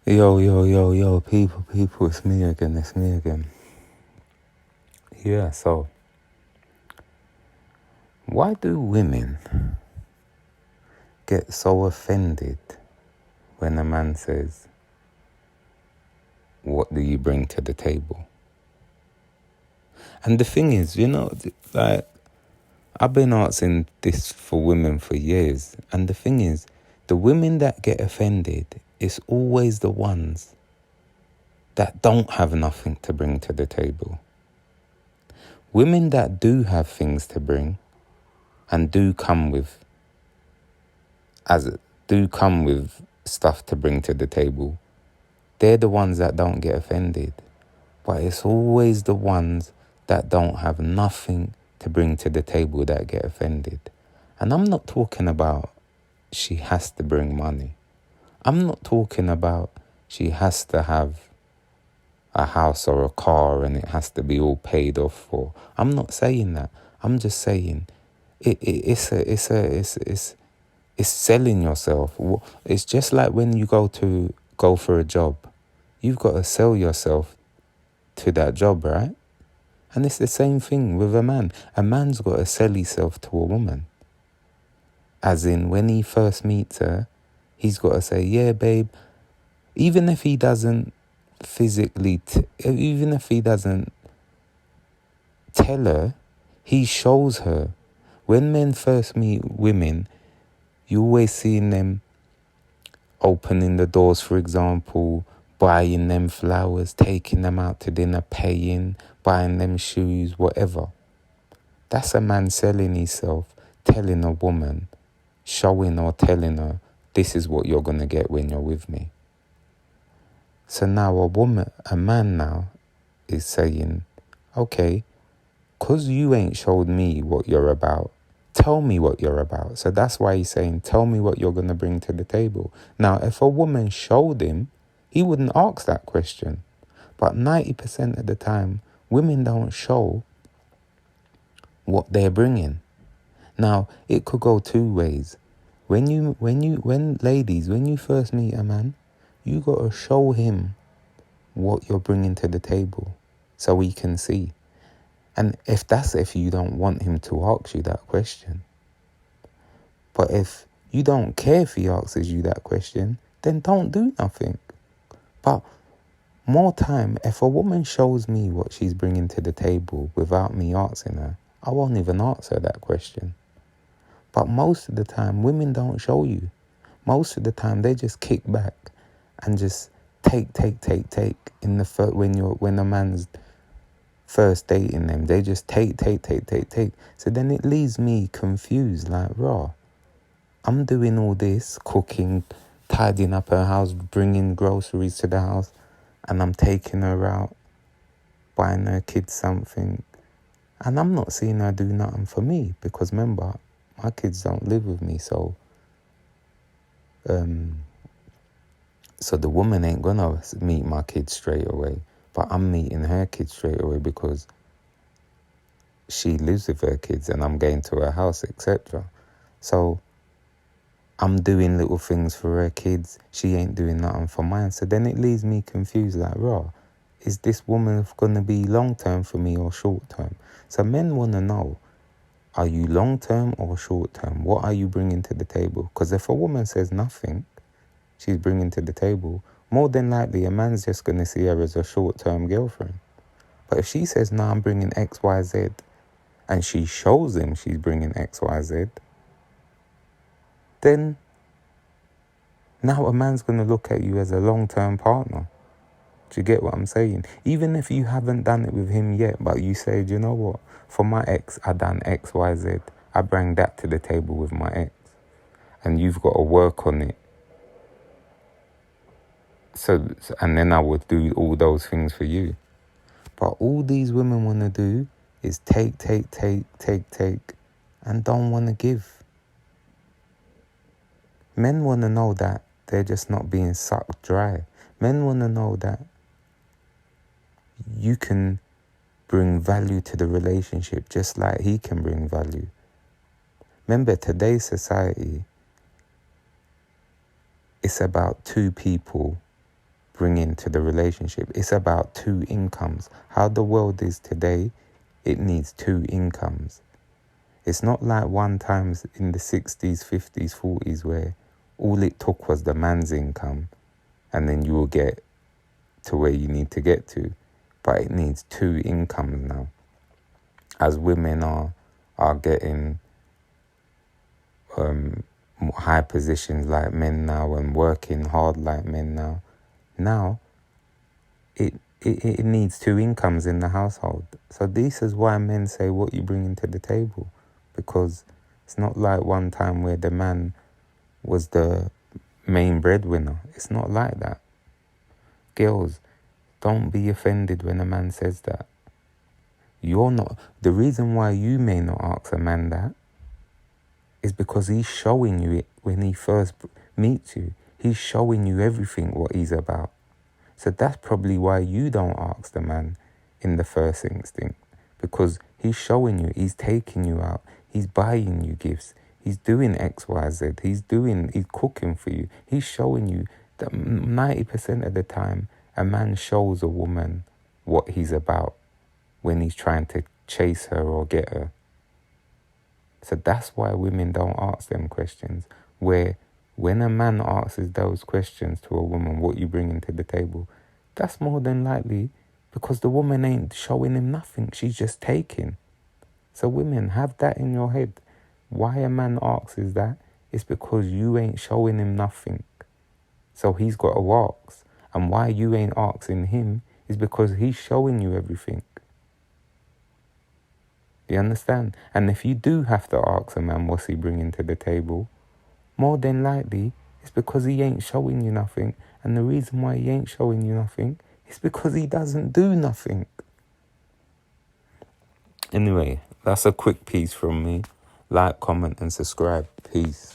Yo, yo, yo, yo, people, it's me again. Yeah, so, why do women get so offended when a man says, what do you bring to the table? And the thing is, like, I've been asking this for women for years, and the thing is, the women that get offended is always the ones that don't have nothing to bring to the table. Women that do have things to bring and do come with stuff to bring to the table, they're the ones that don't get offended. But it's always the ones that don't have nothing to bring to the table that get offended. And I'm not talking about she has to bring money. I'm not talking about she has to have a house or a car and it has to be all paid off for. I'm not saying that. I'm just saying it's selling yourself. It's just like when you go for a job. You've got to sell yourself to that job, right? And it's the same thing with a man. A man's got to sell himself to a woman. As in, when he first meets her, he's got to say, yeah, babe, even if he doesn't even if he doesn't tell her, he shows her. When men first meet women, you always seeing them opening the doors, for example, buying them flowers, taking them out to dinner, paying, buying them shoes, whatever. That's a man selling himself, telling a woman, showing or telling her, this is what you're going to get when you're with me. So now a man now is saying, okay, 'cause you ain't showed me what you're about, tell me what you're about. So that's why he's saying, tell me what you're going to bring to the table. Now, if a woman showed him, he wouldn't ask that question. But 90% of the time, women don't show what they're bringing. Now, it could go two ways. When ladies, when you first meet a man, you got to show him what you're bringing to the table so he can see. And if you don't want him to ask you that question. But if you don't care if he asks you that question, then don't do nothing. But more time, if a woman shows me what she's bringing to the table without me asking her, I won't even answer that question. But most of the time, women don't show you. Most of the time, they just kick back and just take. When a man's first dating them, they just take. So then it leaves me confused, like, raw. I'm doing all this, cooking, tidying up her house, bringing groceries to the house, and I'm taking her out, buying her kids something, and I'm not seeing her do nothing for me, because remember, my kids don't live with me, so the woman ain't gonna meet my kids straight away, but I'm meeting her kids straight away because she lives with her kids and I'm going to her house, etc. So I'm doing little things for her kids. She ain't doing nothing for mine. So then it leaves me confused, like, raw, is this woman gonna be long-term for me or short-term? So men wanna know, are you long-term or short-term? What are you bringing to the table? Because if a woman says nothing she's bringing to the table, more than likely a man's just going to see her as a short-term girlfriend. But if she says, I'm bringing X, Y, Z, and she shows him she's bringing X, Y, Z, then now a man's going to look at you as a long-term partner. Do you get what I'm saying? Even if you haven't done it with him yet, but you say, do you know what? For my ex, I done X, Y, Z. I bring that to the table with my ex. And you've got to work on it. So, and then I would do all those things for you. But all these women want to do is take, and don't want to give. Men want to know that they're just not being sucked dry. Men want to know that you can bring value to the relationship just like he can bring value. Remember, today's society, it's about two people bringing to the relationship. It's about 2 incomes. How the world is today, it needs 2 incomes. It's not like one time in the 60s, 50s, 40s where all it took was the man's income and then you will get to where you need to get to. But it needs 2 incomes now. As women are getting high positions like men now and working hard like men now. Now, it needs 2 incomes in the household. So this is why men say, what you bringing to the table? Because it's not like one time where the man was the main breadwinner. It's not like that. Girls, don't be offended when a man says that. You're not. The reason why you may not ask a man that is because he's showing you it when he first meets you. He's showing you everything what he's about. So that's probably why you don't ask the man in the first instinct. Because he's showing you, he's taking you out, he's buying you gifts, he's doing X, Y, Z, he's cooking for you. He's showing you that 90% of the time, a man shows a woman what he's about when he's trying to chase her or get her. So that's why women don't ask them questions. Where when a man asks those questions to a woman, what you bringing to the table, that's more than likely because the woman ain't showing him nothing. She's just taking. So women, have that in your head. Why a man asks that is because you ain't showing him nothing. So he's got to ask. And why you ain't asking him is because he's showing you everything. You understand? And if you do have to ask a man what's he bringing to the table, more than likely it's because he ain't showing you nothing. And the reason why he ain't showing you nothing is because he doesn't do nothing. Anyway, that's a quick piece from me. Like, comment and subscribe. Peace.